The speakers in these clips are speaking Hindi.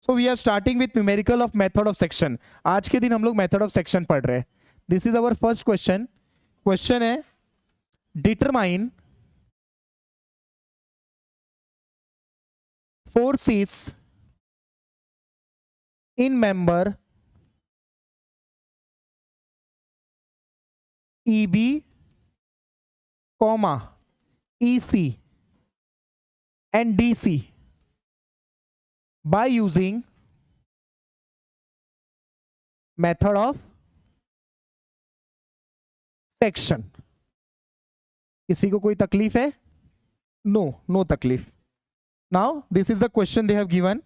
So we are starting with numerical of method of section. आज के दिन हम लोग मेथड ऑफ सेक्शन पढ़ रहे हैं। This is our first question. Question है determine forces in member EB, EC and DC by using method of section। किसी को कोई तकलीफ है? नो तकलीफ। Now this is the question they have given.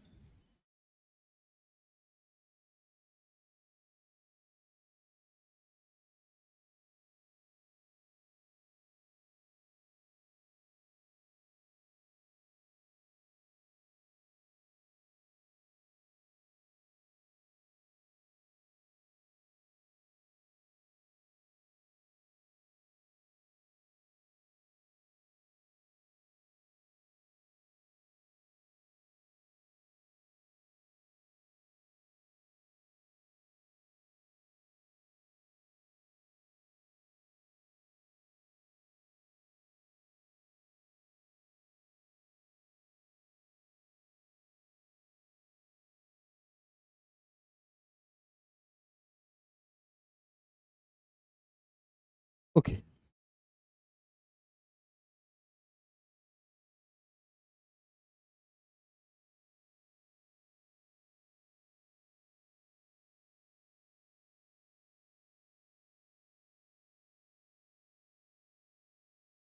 Okay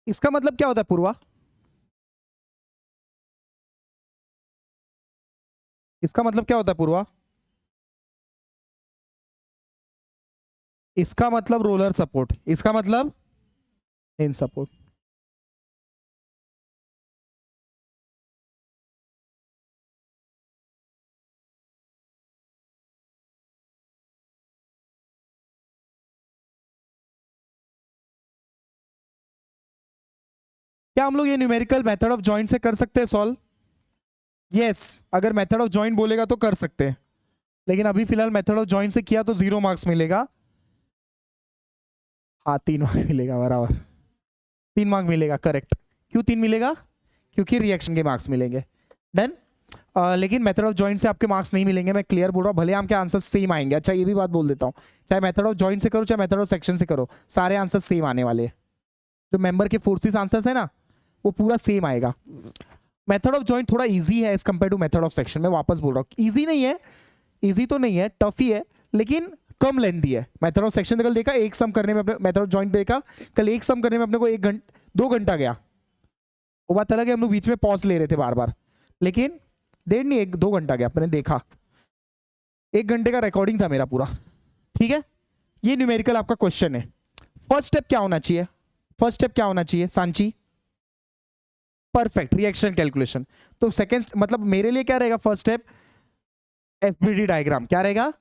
इसका मतलब क्या होता है पूर्वा? इसका मतलब क्या होता है पूर्वा? इसका मतलब रोलर सपोर्ट, इसका मतलब इन सपोर्ट। क्या हम लोग ये न्यूमेरिकल मेथड ऑफ जॉइंट से कर सकते हैं सॉल्व? यस, अगर मेथड ऑफ जॉइंट बोलेगा तो कर सकते हैं, लेकिन अभी फिलहाल मेथड ऑफ जॉइंट से किया तो 0 मार्क्स मिलेगा। हाँ 3 मार्क मिलेगा, बराबर 3 मार्क मिलेगा, करेक्ट। क्यों 3 मिलेगा? क्योंकि रिएक्शन के मार्क्स मिलेंगे। डन। लेकिन मेथड ऑफ जॉइंट से आपके मार्क्स नहीं मिलेंगे, मैं क्लियर बोल रहा हूँ, भले आपके आंसर सेम आएंगे। अच्छा ये भी बात बोल देता हूँ, चाहे मेथड ऑफ जॉइंट से करो चाहे मेथड ऑफ सेक्शन से करो, सारे आंसर सेम आने वाले हैं। जो मेंबर के फोर्सेस आंसर्स है ना, वो पूरा सेम आएगा। मेथड ऑफ जॉइंट थोड़ा इजी है as compare to method of section. मैं वापस बोल रहा हूँ, इजी नहीं है, इजी तो नहीं है, टफ ही है, लेकिन कम लेंथी है। मेथड ऑफ सेक्शन कल देखा, एक सम करने में अपने, मेथड ऑफ जॉइंट देखा कल, एक सम करने में अपने को 2 घंटा गया। वो बात अलग है, हम लोग बीच में पॉज ले रहे थे बार बार, लेकिन 1.5 नहीं 2 घंटा गया, मैंने देखा 1 घंटे का रिकॉर्डिंग था मेरा पूरा। ठीक है, ये न्यूमेरिकल आपका क्वेश्चन है। फर्स्ट स्टेप क्या होना चाहिए? फर्स्ट स्टेप क्या होना चाहिए सांची? Perfect, reaction calculation. तो सेकेंड मतलब मेरे लिए क्या रहेगा फर्स्ट स्टेप? FBD diagram. क्या रहेगा?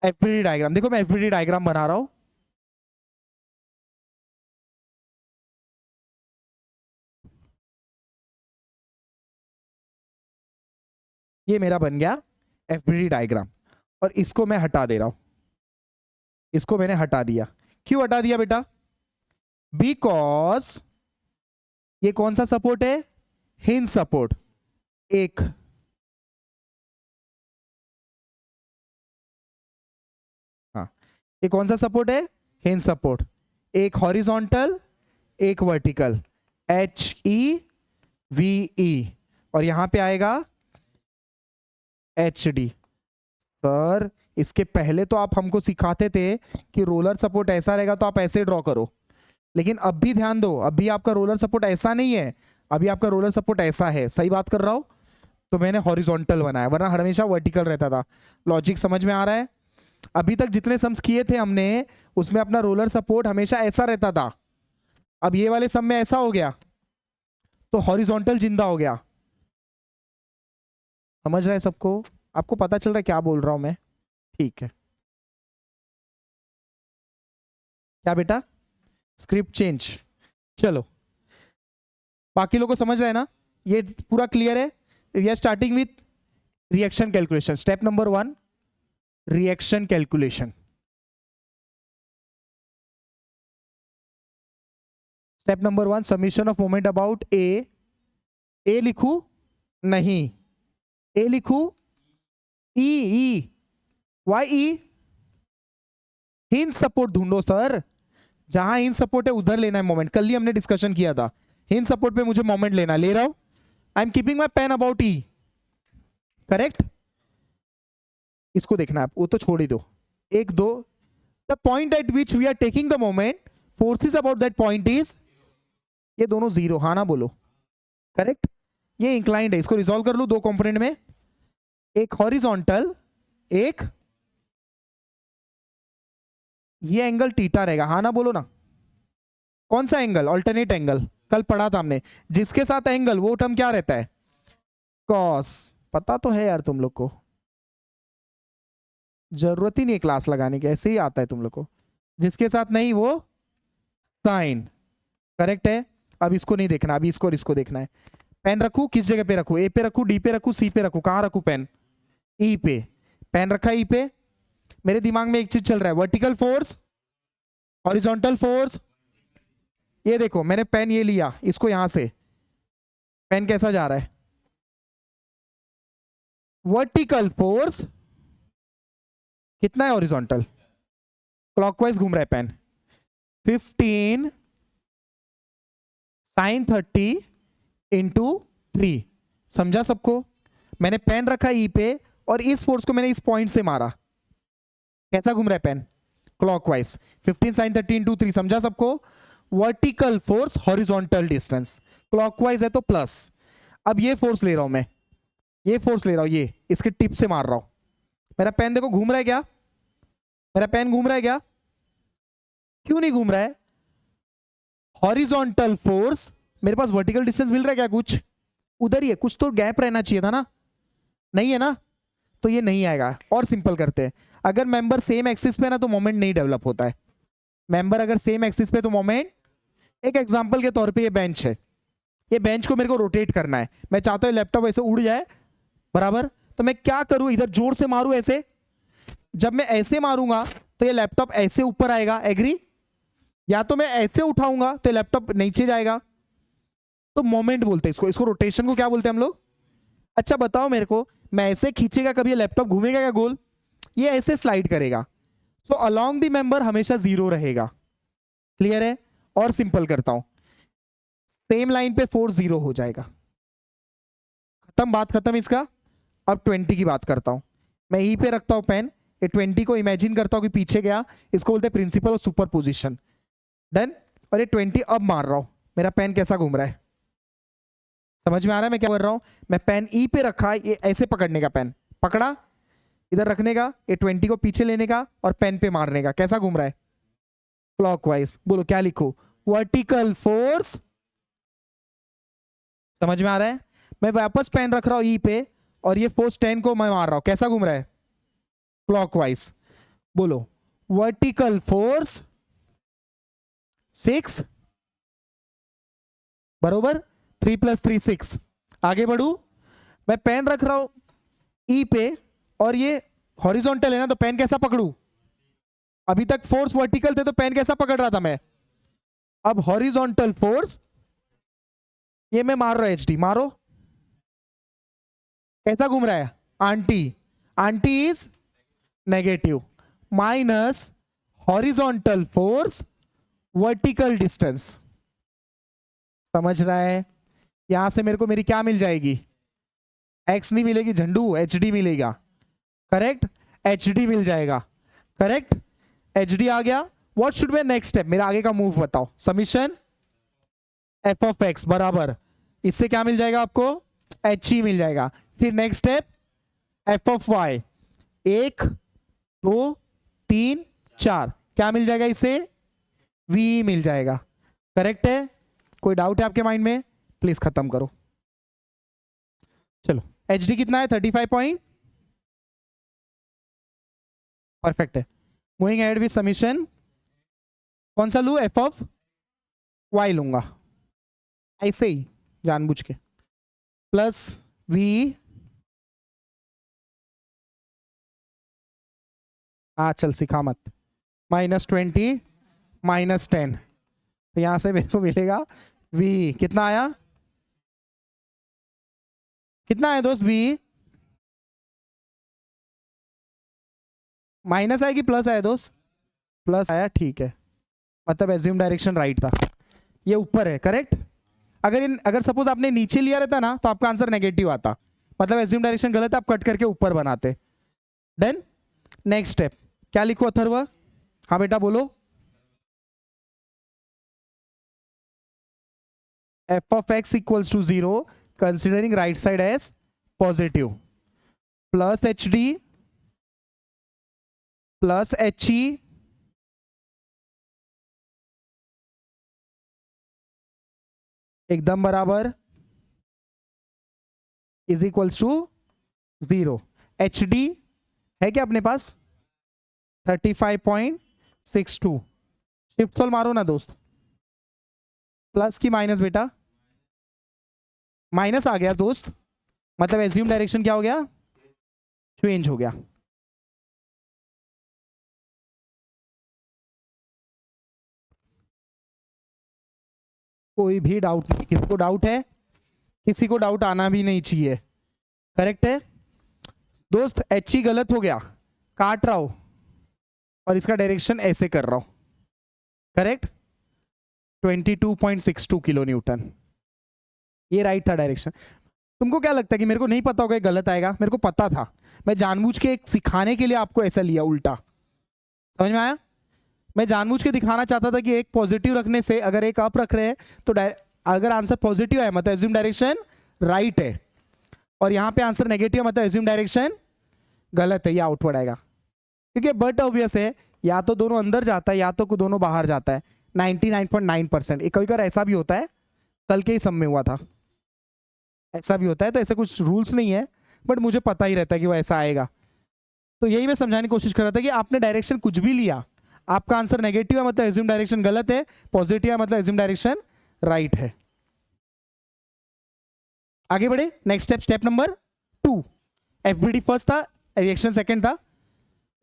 FBD diagram. देखो मैं एफबीडी डायग्राम बना रहा हूं। ये मेरा बन गया एफबीडी डायग्राम, और इसको मैं हटा दे रहा हूं। इसको मैंने हटा दिया। क्यों हटा दिया बेटा? बिकॉज ये कौन सा सपोर्ट है? Hinge support. एक हाँ, ये कौन सा सपोर्ट है? Hinge support. एक हॉरिजॉन्टल, एक वर्टिकल, HEVE, और यहां पे आएगा HD। सर इसके पहले तो आप हमको सिखाते थे कि रोलर सपोर्ट ऐसा रहेगा तो आप ऐसे ड्रॉ करो, लेकिन अब भी ध्यान दो, अभी आपका रोलर सपोर्ट ऐसा नहीं है, अभी आपका रोलर सपोर्ट ऐसा है। सही बात कर रहा हूं? तो मैंने हॉरिजॉन्टल बनाया, वरना हमेशा वर्टिकल रहता था। लॉजिक समझ में आ रहा है? अभी तक जितने सम्स किए थे हमने, उसमें अपना रोलर सपोर्ट हमेशा ऐसा रहता था। अब ये वाले सम में ऐसा हो गया तो हॉरिजॉन्टल जिंदा हो गया। समझ रहा है सबको? आपको पता चल रहा है क्या बोल रहा हूं मैं? ठीक है। क्या बेटा? Script change. चलो बाकी लोगों को समझ रहा है ना? ये पूरा क्लियर है? We are starting with reaction calculation, step number 1, reaction calculation. Step number 1, summation of moment about A लिखू नहीं, ए लिखू E Y E, hinge support ढूंढो सर, जहां हिंज सपोर्ट है उधर लेना है मोमेंट। कल ही हमने डिस्कशन किया था, हिंज सपोर्ट पे मुझे मोमेंट लेना, ले रहा हूं। I am keeping my pen about E, correct. इसको देखना है, वो तो छोड़ ही दो। 1 2, the point at which we are taking the moment, forces about that point is, ये दोनों जीरो, हाँ ना बोलो, करेक्ट। ये इंक्लाइंड है, इसको रिजॉल्व कर लो 2 कंपोनेंट में, एक हॉरिजॉन्टल, एक ये एंगल थीटा रहेगा, हाँ ना बोलो ना। कौन सा एंगल? अल्टरनेट एंगल, कल पढ़ा था हमने। जिसके साथ एंगल वो टर्म क्या रहता है? कॉस। पता तो है यार तुम लोग को, जरूरत ही नहीं है क्लास लगाने की, ऐसे ही आता है तुम लोग को। जिसके साथ नहीं वो साइन, करेक्ट है। अब इसको नहीं देखना, अभी इसको और इसको देखना है। पेन रखू किस जगह पे रखू? ए पे रखू, डी पे रखू, सी पे रखू? कहां रखू पेन? ई पे। पेन रखा ई पे। मेरे दिमाग में एक चीज चल रहा है, वर्टिकल फोर्स, हॉरिजॉन्टल फोर्स। ये देखो मैंने पेन ये लिया, इसको यहां से पेन कैसा जा रहा है? वर्टिकल फोर्स कितना है? हॉरिजॉन्टल, क्लॉकवाइज घूम रहा है पेन। 15 sin 30 इंटू 3, समझा सबको? मैंने पेन रखा ई पे और इस फोर्स को मैंने इस पॉइंट से मारा, कैसा घूम रहा है पेन? क्लॉकवाइज। 15 sin 30 इंटू 3, समझा सबको? Vertical force, horizontal distance, clockwise है तो प्लस। अब ये फोर्स ले रहा हूं मैं, ये फोर्स ले रहा हूं, ये इसके टिप से मार रहा हूं। मेरा पेन देखो घूम रहा है क्या? मेरा पेन घूम रहा है क्या? क्यों नहीं घूम रहा है? हॉरिजॉन्टल फोर्स, मेरे पास वर्टिकल डिस्टेंस मिल रहा है क्या? कुछ उधर ही है, कुछ तो गैप रहना चाहिए था ना, नहीं है ना, तो ये नहीं आएगा। और सिंपल करते हैं, अगर मेंबर सेम एक्सिस पे ना तो मोमेंट नहीं डेवलप होता है। मेंबर अगर सेम एक्सिस पे तो मोमेंट, एक एग्जांपल के तौर पे ये बेंच है, ये बेंच को मेरे को रोटेट करना है, मैं चाहता हूं लैपटॉप ऐसे उड़ जाए, बराबर। तो मैं क्या करूं, इधर जोर से मारूं ऐसे, जब मैं ऐसे मारूंगा तो ये लैपटॉप ऐसे ऊपर आएगा, एग्री? या तो मैं ऐसे उठाऊंगा तो लैपटॉप नीचे जाएगा, तो मोमेंट बोलते हैं इसको। इसको रोटेशन को क्या बोलते हैं हम लोग? अच्छा बताओ मेरे को, मैं ऐसे खींचेगा कभी लैपटॉप घूमेगा क्या गोल? ये ऐसे स्लाइड करेगा, तो अलोंग द मेंबर हमेशा जीरो रहेगा, क्लियर है? और सिंपल करता हूं, सेम लाइन पे फोर्स जीरो हो जाएगा, खत्म, बात खत्म इसका। अब 20 की बात करता हूं, मैं ई पे रखता हूं पेन, ये 20 को इमेजिन करता हूं कि पीछे गया, इसको बोलते हैं प्रिंसिपल ऑफ सुपरपोजिशन, डन। और ये 20 अब मार रहा हूं, मेरा पेन कैसा घूम रहा है? समझ में आ रहा है मैं क्या कर रहा हूं? मैं पेन ई पे रखा, ये ऐसे पकड़ने का, पेन पकड़ा, इधर रखने का, ये 20 को पीछे लेने का और पेन पे मारने का, कैसा घूम रहा है? क्लॉकवाइज। बोलो क्या लिखो? वर्टिकल फोर्स, समझ में आ रहा है? मैं वापस पेन रख रहा हूं ई पे और ये फोर्स 10 को मैं मार रहा हूं, कैसा घूम रहा है? क्लॉकवाइज। बोलो वर्टिकल फोर्स 6, बरोबर, 3 + 3 6। आगे बढ़ू, मैं पेन रख रहा हूं ई पे और ये हॉरिजॉन्टल है ना, तो पेन कैसा पकड़ू? अभी तक फोर्स वर्टिकल थे तो पेन कैसा पकड़ रहा था मैं? अब हॉरिजॉन्टल फोर्स, ये मैं मार रहा हूं एचडी, मारो, कैसा घूम रहा है? Aunty, aunty is negative, minus horizontal force, vertical distance, समझ रहा है? यहां से मेरे को मेरी क्या मिल जाएगी? एक्स नहीं मिलेगी झंडू, एचडी मिलेगा, करेक्ट? एचडी मिल जाएगा, करेक्ट? एचडी आ गया। What should be next step? मेरा आगे का मूव बताओ। समीशन एफ ऑफ एक्स बराबर, इससे क्या मिल जाएगा आपको? एच ई मिल जाएगा। फिर next step F of Y, 1 2 3 4, क्या मिल जाएगा इससे? वी मिल जाएगा, करेक्ट है? कोई डाउट है आपके माइंड में? प्लीज खत्म करो। चलो एच डी कितना है? 35 परफेक्ट है। मूविंग एहेड विद समीशन, कौन सा लू? एफ ऑफ वाई लूंगा, ऐसे ही जानबूझ के, प्लस वी हाँ चल सिखा मत। -20 -10, तो यहां से मेरे को मिलेगा v। कितना आया, कितना आया दोस्त v? माइनस आया कि प्लस आया दोस्त? प्लस आया, ठीक है। मतलब एज्यूम डायरेक्शन राइट था, ये ऊपर है, करेक्ट। अगर सपोज आपने नीचे लिया रहता ना तो आपका आंसर नेगेटिव आता, मतलब एज्यूम डायरेक्शन गलत है, आप कट करके ऊपर बनाते। देन नेक्स्ट स्टेप क्या लिखो अथर्व? हाँ बेटा बोलो। f of x equals to 0 considering right side as positive plus hd plus he एकदम बराबर इज इक्वल्स टू 0। hd है क्या अपने पास? 35.62। शिफ्ट सोल्व मारो ना दोस्त। प्लस की माइनस बेटा? माइनस आ गया दोस्त, मतलब एज्यूम डायरेक्शन क्या हो गया? चेंज हो गया। कोई भी डाउट नहीं, किसी को डाउट है? किसी को डाउट आना भी नहीं चाहिए, करेक्ट है दोस्त। एच ही गलत हो गया, काट रहा हूं और इसका डायरेक्शन ऐसे कर रहा हूं, करेक्ट। 22.62 किलो न्यूटन, ये राइट था डायरेक्शन। तुमको क्या लगता है कि मेरे को नहीं पता होगा गलत आएगा? मेरे को पता था, मैं जानबूझ के सिखाने के लिए आपको ऐसा लिया उल्टा, समझ में आया? मैं जानबूझ के दिखाना चाहता था कि एक पॉजिटिव रखने से, अगर एक अप रख रहे हैं तो अगर आंसर पॉजिटिव है मतलब एज्यूम डायरेक्शन राइट है, और यहां पे आंसर नेगेटिव मतलब एज्यूम डायरेक्शन गलत है, ये आउटवर्ड आएगा। क्योंकि बट ऑब्वियस है, या तो दोनों अंदर जाता है या तो दोनों बाहर जाता है। 99.9%। कभी कभी ऐसा भी होता है, कल के ही सब में हुआ था, ऐसा भी होता है। तो ऐसे कुछ रूल्स नहीं है, बट मुझे पता ही रहता है कि वो ऐसा आएगा। तो यही मैं समझाने की कोशिश कर रहा था कि आपने डायरेक्शन कुछ भी लिया, आपका आंसर नेगेटिव है मतलब एज्यूम डायरेक्शन गलत है, पॉजिटिव है मतलब एज्यूम डायरेक्शन राइट है। आगे बढ़े, next step, step number 2। FBD first था, रिएक्शन सेकंड था,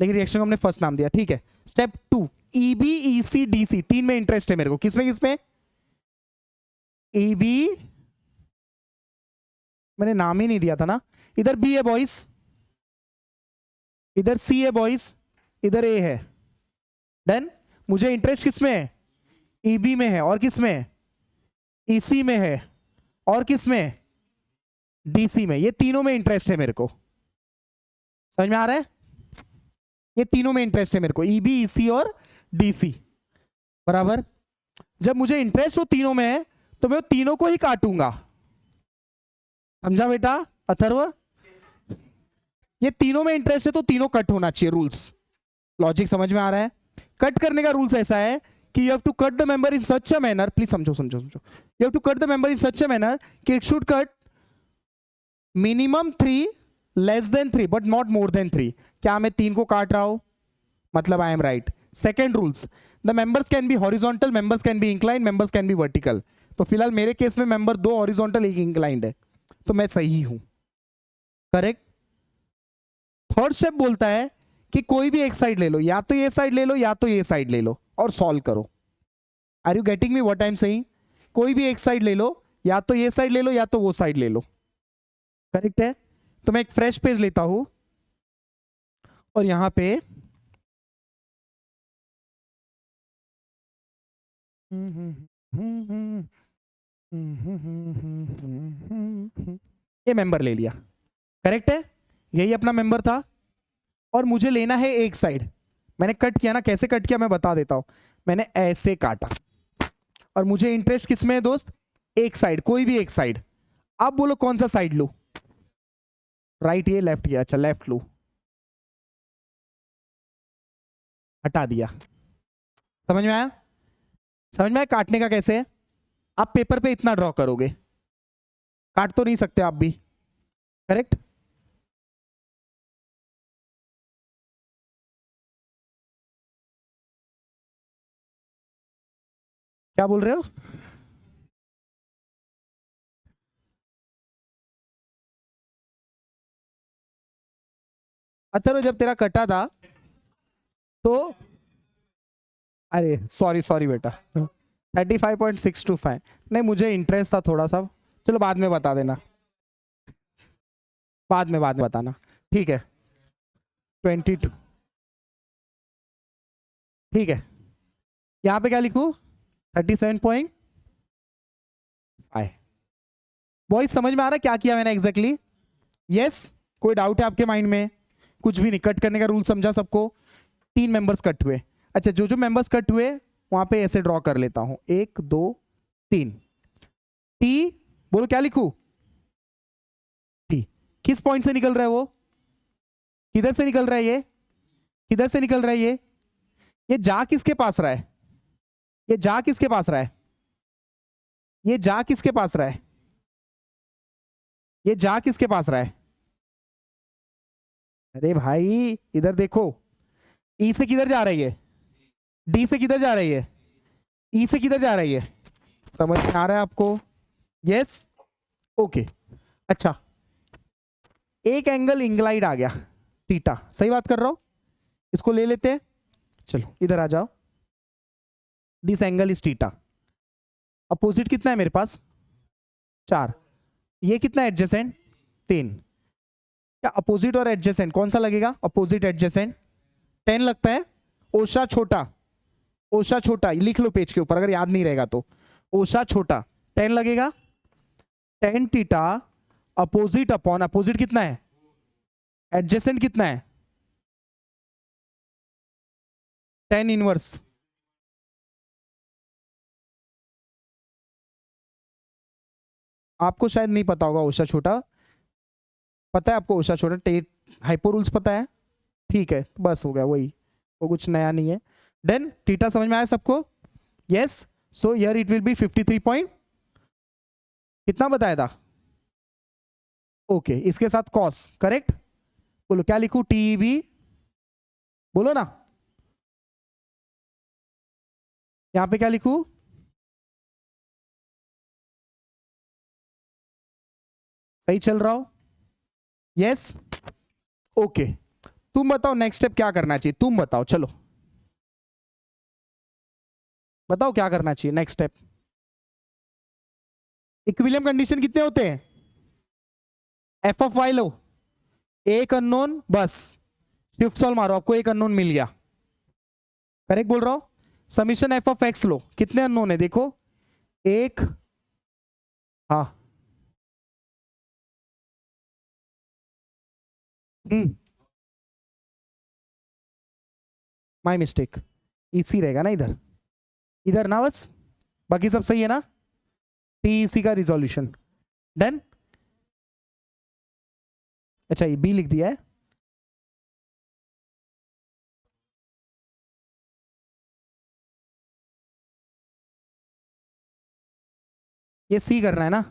लेकिन रिएक्शन को हमने फर्स्ट नाम दिया, ठीक है। स्टेप 2, ईबी ईसी डीसी, तीन में इंटरेस्ट है मेरे को। किसमें किसमें? ईबी मैंने नाम ही नहीं दिया था ना। इधर बी है बॉयज, इधर सी है बॉयज, इधर ए है। देन मुझे इंटरेस्ट किसमें है? ईबी में है, और किसमें? ईसी में है, और किसमें? डीसी में। ये तीनों में इंटरेस्ट है मेरे को, समझ में आ रहा है? ये तीनों में इंटरेस्ट है मेरे को, ईबी ईसी और डीसी, बराबर। जब मुझे इंटरेस्ट वो तीनों में है तो मैं तीनों को ही काटूंगा, समझा बेटा अथर्व? ये तीनों में इंटरेस्ट है तो तीनों कट होना चाहिए, रूल्स लॉजिक समझ में आ रहा है? कट करने का रूल्स ऐसा है कि you have to cut the member in such a manner, please समझो समझो समझो, you have to cut the member in such a manner कि it should cut minimum 3, less than 3 but not more than 3। क्या मैं 3 को काट रहा हूं मतलब I am right. Second rules, the members can be horizontal, members can be inclined, members can be vertical. तो फिलहाल मेरे केस में मेंबर 2 हॉरिजॉन्टल 1 इंक्लाइंड है, तो मैं सही हूं, करेक्ट। थर्ड स्टेप बोलता है कि कोई भी एक साइड ले लो, या तो ये साइड ले लो या तो ये साइड ले लो और सॉल्व करो। Are you getting me what I am saying? कोई भी एक साइड ले लो, या तो ये साइड ले लो या तो वो साइड ले लो, करेक्ट है। तो मैं एक फ्रेश पेज लेता हूं और यहां पे ये मेंबर ले लिया, करेक्ट है, यही अपना मेंबर था। और मुझे लेना है एक साइड। मैंने कट किया ना, कैसे कट किया मैं बता देता हूं। मैंने ऐसे काटा और मुझे इंटरेस्ट किसमें है दोस्त? एक साइड, कोई भी एक साइड। अब बोलो कौन सा साइड लू? राइट ये, लेफ्ट ये, अच्छा लेफ्ट लू, हटा दिया। समझ में आया? समझ में आया काटने का कैसे है? आप पेपर पे इतना ड्रॉ करोगे, काट तो नहीं सकते आप भी, करेक्ट। क्या बोल रहे हो? अच्छा, जब तेरा कटा था तो अरे सॉरी सॉरी बेटा, 35.625। नहीं मुझे इंटरेस्ट था थोड़ा सा, चलो बाद में बता देना, बाद में बताना, ठीक है। 22, ठीक है। यहाँ पे क्या लिखूं? 37.5। बॉयज समझ में आ रहा है क्या किया मैंने एग्जैक्टली? यस, कोई डाउट है आपके माइंड में? कुछ भी नहीं, कट करने का रूल समझा सबको? 3 मेंबर्स कट हुए। अच्छा, जो जो मेंबर्स कट हुए वहां पे ऐसे ड्रॉ कर लेता हूं, 1 2 3। टी, बोलो क्या लिखूं? टी। किस पॉइंट से निकल रहा है वो? किधर से निकल रहा है ये? किधर से निकल रहा है ये जा किसके पास रहा है? ये जा किसके पास रहा है? ये जा किसके पास रहा है? ये जा किसके पास रहा है? अरे भाई इधर देखो, ई से किधर जा रही है? डी से किधर जा रही है? ई से किधर जा रही है? समझ में आ रहा है आपको? Yes, okay. अच्छा, एक एंगल इंग्लाइड आ गया, थीटा, सही बात कर रहा हूं? इसको ले लेते हैं, चलो इधर आ जाओ। This angle is theta. Opposite कितना है मेरे पास? 4। ये कितना एडजेसेंट? 3। क्या अपोजिट और एडजेसेंट कौन सा लगेगा? अपोजिट एडजेसेंट 10 लगता है। ओशा छोटा, ओशा छोटा लिख लो पेज के ऊपर अगर याद नहीं रहेगा तो। ओशा छोटा 10 लगेगा। 10 थीटा अपोजिट अपॉन, अपोजिट कितना है? एडजेसेंट कितना है? 10 इनवर्स। आपको शायद नहीं पता होगा ओशा छोटा, पता है आपको ओशा छोटा? हाइपो रूल्स पता है? ठीक है, बस हो गया वही, वो कुछ नया नहीं है। देन थीटा समझ में आया सबको? Yes, so here it will be 53 point, कितना बताया था? ओके, इसके साथ कॉस, करेक्ट। बोलो क्या लिखूं? टी बी, बोलो ना, यहां पे क्या लिखूं? सही चल रहा हो? Yes, okay. तुम बताओ नेक्स्ट स्टेप क्या करना चाहिए, तुम बताओ, चलो बताओ क्या करना चाहिए नेक्स्ट स्टेप। इक्विलिब्रियम कंडीशन कितने होते हैं? एफ ऑफ वाई लो, एक अननोन, बस शिफ्ट सॉल्व मारो, आपको एक अननोन मिल गया, करेक्ट बोल रहा हूं। समीशन एफ ऑफ एक्स लो, कितने अननोन है देखो? एक, हाँ, माई मिस्टेक, इसी रहेगा ना इधर, इधर ना बस, बाकी सब सही है ना? टी इसी का रिजोल्यूशन, डन। अच्छा ये बी लिख दिया है, ये सी करना है ना?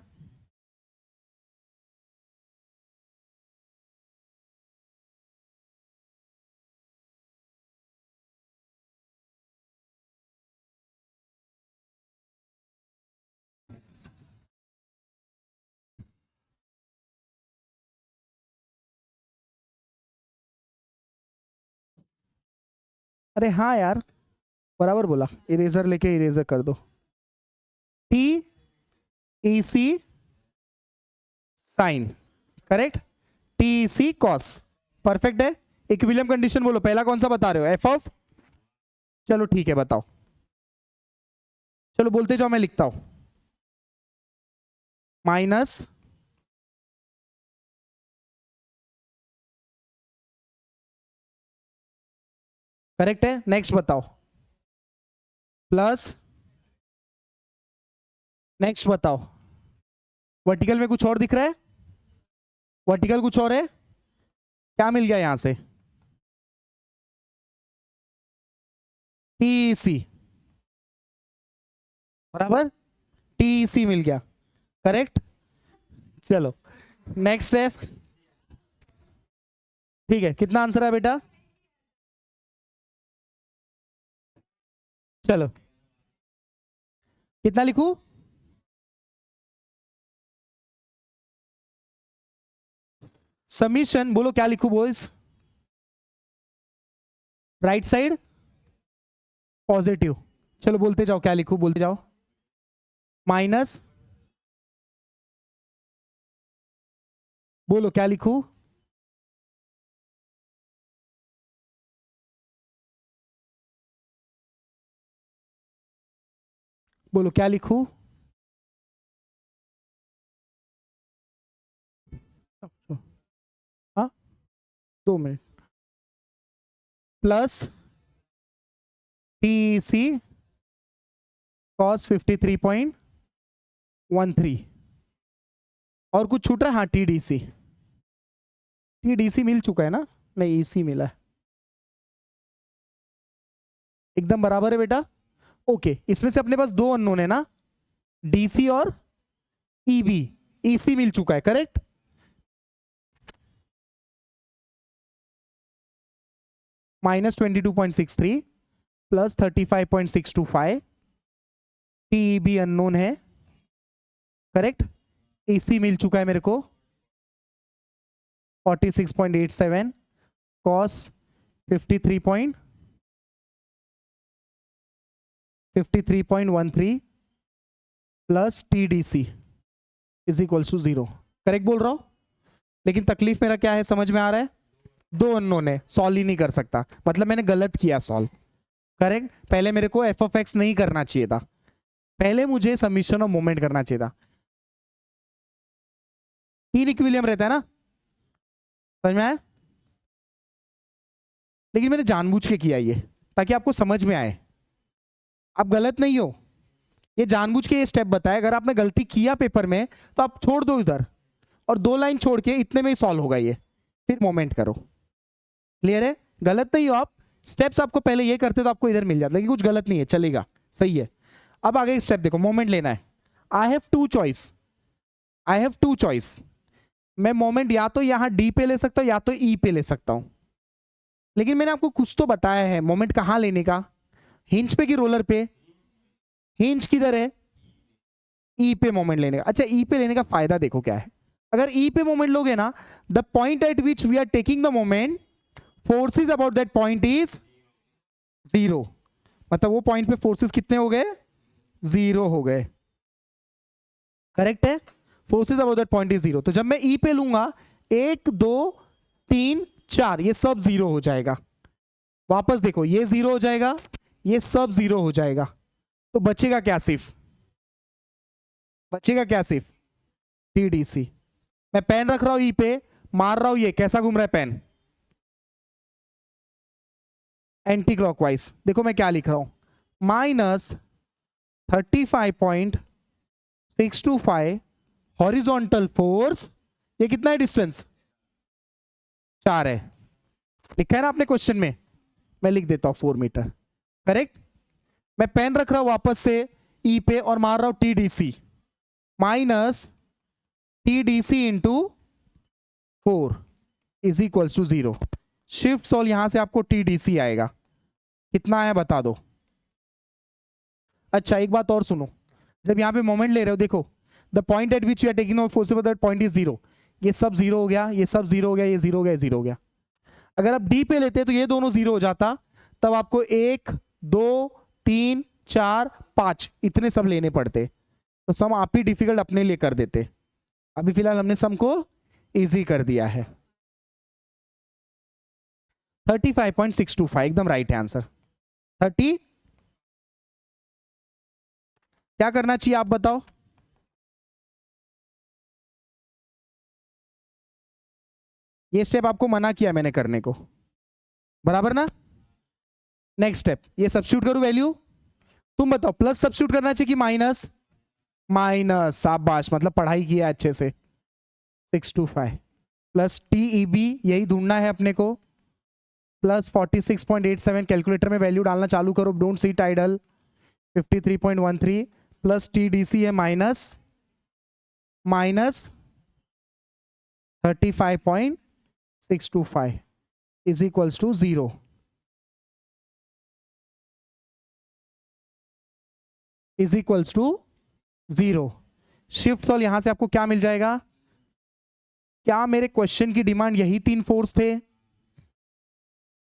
अरे हाँ यार, बराबर बोला, इरेजर लेके इरेजर कर दो। टी ई सी साइन, करेक्ट। टी ई सी कॉस, परफेक्ट है। इक्विलिब्रियम कंडीशन बोलो, पहला कौन सा बता रहे हो? एफ ऑफ, चलो ठीक है बताओ, चलो बोलते जाओ, मैं लिखता हूं। माइनस, करेक्ट है, नेक्स्ट बताओ। प्लस, नेक्स्ट बताओ। वर्टिकल में कुछ और दिख रहा है? वर्टिकल कुछ और है? क्या मिल गया यहां से? टी सी, बराबर, टी सी मिल गया, करेक्ट। चलो नेक्स्ट स्टेप, ठीक है, कितना आंसर है बेटा? चलो कितना लिखूं? समीशन बोलो क्या लिखूं बॉयज? राइट साइड पॉजिटिव, चलो बोलते जाओ, क्या लिखूं, बोलते जाओ, माइनस, बोलो क्या लिखूं, बोलो क्या लिखूं, हाँ 2 minute, plus T C cos 53.13, और कुछ छूट रहा है, हाँ टीडीसी, टीडीसी मिल चुका है ना, नहीं ईसी मिला है, एकदम बराबर है बेटा। ओके, इसमें से अपने पास दो अननोन है ना, डीसी और ईबी, ईसी मिल चुका है, करेक्ट। -22.63 प्लस 35.625, टीईबी अननोन है, करेक्ट। ईसी मिल चुका है मेरे को 46.87 cos 53.13 plus TDC is equals to 0, correct बोल रहा हूं। लेकिन तकलीफ मेरा क्या है, समझ में आ रहा है, दो अननोन है, सॉल्व ही नहीं कर सकता, मतलब मैंने गलत किया सॉल्व, करेक्ट। पहले मेरे को एफ ऑफ एक्स नहीं करना चाहिए था, पहले मुझे समीशन ऑफ मोमेंट करना चाहिए था। 3 इक्विलिब्रियम रहता है ना, समझ में आया, लेकिन मैंने जानबूझ के किया ये ताकि आपको समझ में आए, आप गलत नहीं हो, ये जानबूझ के ये स्टेप बताया। अगर आपने गलती किया पेपर में तो आप छोड़ दो इधर, और 2 लाइन छोड़ के इतने में ही सॉल्व होगा ये, फिर मोमेंट करो, क्लियर है, गलत नहीं हो आप। स्टेप्स आपको पहले ये करते तो आपको इधर मिल जाता, लेकिन कुछ गलत नहीं है, चलेगा, सही है। अब आगे स्टेप देखो, मोमेंट लेना है। आई हैव टू चॉइस, मैं मोमेंट या तो यहां डी पे ले सकता हूं या तो ई पे ले सकता हूं, लेकिन मैंने आपको कुछ तो बताया है मोमेंट कहां लेने का, हिंज पे कि रोलर पे, हिंज किधर है, ई पे मोमेंट लेने का। अच्छा, ई पे लेने का फायदा देखो क्या है, अगर ई पे मोमेंट लोगे ना, the point at which we are taking the moment, forces about that point is 0, मतलब वो पॉइंट पे फोर्सेस कितने हो गए, 0 हो गए, करेक्ट है, forces about that point is 0। तो जब मैं ई पे लूंगा 1 2 3 4, ये सब 0 हो जाएगा, वापस देखो ये 0 हो जाएगा, ये सब 0 हो जाएगा, तो बचेगा क्या, सिर्फ टीडीसी। मैं पेन रख रहा हूं ई पे, मार रहा हूं, ये कैसा घूम रहा है पेन, एंटी क्लॉकवाइज। देखो मैं क्या लिख रहा हूं, -35.625 हॉरिजॉन्टल फोर्स, ये कितना है डिस्टेंस, 4 है, लिखा है ना आपने क्वेश्चन में, मैं लिख देता हूं 4 मीटर, करेक्ट। मैं पेन रख रहा हूं वापस से ई पे और मार रहा हूं TDC, minus TDC into 4 is equals to 0। Shift solve, यहां से आपको टीडीसी आएगा, कितना आया बता दो। अच्छा एक बात और सुनो, जब यहां पे मोमेंट ले रहे हो, देखो the point at which you are taking the force that point is 0, ये सब 0 हो गया, ये सब 0 हो गया, ये 0 हो गया, 0 हो गया। अगर आप डी पे लेते तो ये दोनों 0 हो जाता, तब आपको 1 2 3 4 5 इतने सब लेने पड़ते, तो सम आप ही डिफिकल्ट अपने लिए कर देते। अभी फिलहाल हमने सम को इजी कर दिया है। 35.625 एकदम राइट है आंसर। 30, क्या करना चाहिए आप बताओ, ये स्टेप आपको मना किया मैंने करने को, बराबर ना। नेक्स्ट स्टेप, ये सब्स्टिट्यूट करूं वैल्यू, तुम बताओ प्लस सब्स्टिट्यूट करना चाहिए कि माइनस, शाबाश, मतलब पढ़ाई किया अच्छे से। 625 प्लस टीईबी, यही ढूंढना है अपने को, प्लस 46.87, कैलकुलेटर में वैल्यू डालना चालू करो, don't sit idle, 53.13 plus TDC है minus 35.625 is equals to 0। Is equals to 0। Shift solve, यहां से आपको क्या मिल जाएगा, क्या मेरे क्वेश्चन की डिमांड यही 3 फोर्स थे,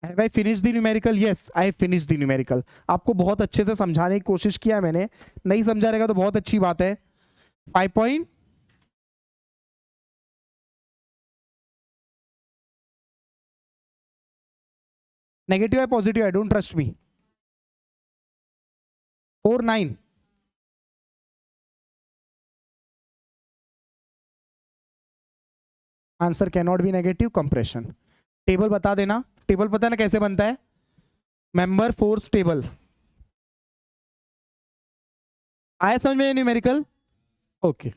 Have I finished the numerical? Yes, I have finished the numerical. आपको बहुत अच्छे से समझाने की कोशिश किया है मैंने, नहीं समझा रहेगा तो बहुत अच्छी बात है. 5 point नेगेटिव है पॉजिटिव है? Don't trust me. 4 9. Answer can not be negative. Compression. Table बता देना. टेबल पता है ना कैसे बनता है? Member force table. आया समझ में न्यूमेरिकल? ओके.